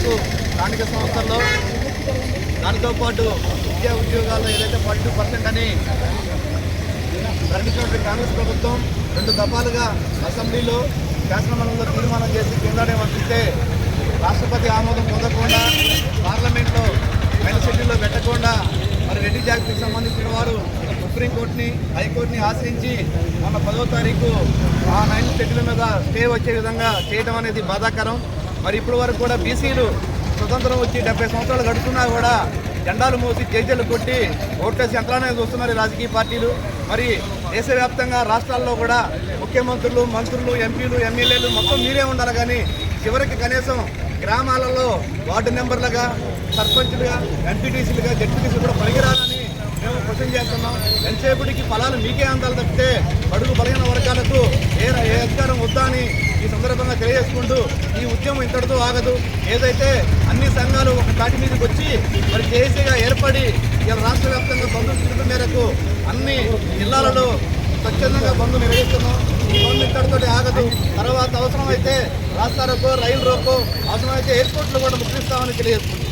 వరకు స్థానిక సంస్థల్లో దానితో పాటు ఉద్యోగాల్లో ఏదైతే 42% అని ప్రకటించినటువంటి కాంగ్రెస్ ప్రభుత్వం 2 దఫాలుగా అసెంబ్లీలో శాసనమండలిలో తీర్మానం చేసి కిందనే పంపిస్తే రాష్ట్రపతి ఆమోదం పొందకుండా పార్లమెంట్లో మైనర్ షెడ్యూల్లో పెట్టకుండా మరి రెడ్డి జాతికి సంబంధించిన వారు సుప్రీంకోర్టుని హైకోర్టుని ఆశ్రయించి మొన్న 10వ తారీఖు ఆ మైనర్ షెడ్యూల్ మీద స్టే వచ్చే విధంగా చేయడం అనేది బాధాకరం. మరి ఇప్పటి వరకు కూడా బీసీలు స్వతంత్రం వచ్చి 70 సంవత్సరాలు గడుస్తున్నా కూడా జెండాలు మోసి జైజలు కొట్టి ఓట్లేసి యంత్రాన్ని చూస్తున్నారు రాజకీయ పార్టీలు. మరి దేశవ్యాప్తంగా రాష్ట్రాల్లో కూడా ముఖ్యమంత్రులు, మంత్రులు, ఎంపీలు, ఎమ్మెల్యేలు మొత్తం మీరే ఉండాలి. కానీ చివరికి కనీసం గ్రామాలలో వార్డు మెంబర్లుగా, సర్పంచ్లుగా, ఎంపీటీసీలుగా, జడ్పీటీసీలు కూడా పనికిరాలని మేము క్వశ్చన్ చేస్తున్నాం. ఎంతసేపటికి ఫలాలు మీకే అందాలు తప్పితే బడుగు బలహీన వర్గాలకు ఏ అధికారం వద్దా అని ఈ సందర్భంగా తెలియజేసుకుంటూ ఈ ఉద్యమం ఇంతటితో ఆగదు. ఏదైతే అన్ని సంఘాలు ఒక తాటి మీదకి వచ్చి మరి జేఏసీగా ఏర్పడి ఇలా రాష్ట్ర వ్యాప్తంగా బంధు పిలుపు మేరకు అన్ని జిల్లాలలో స్వచ్ఛందంగా బంధు నిర్వహిస్తున్నాం. ఈ బంధు ఇంతటితో ఆగదు. తర్వాత అవసరమైతే రాస్తారోకో, రైలు రోకో, అవసరమైతే ఎయిర్పోర్ట్లు కూడా ముద్రిస్తామని తెలియజేస్తున్నాం.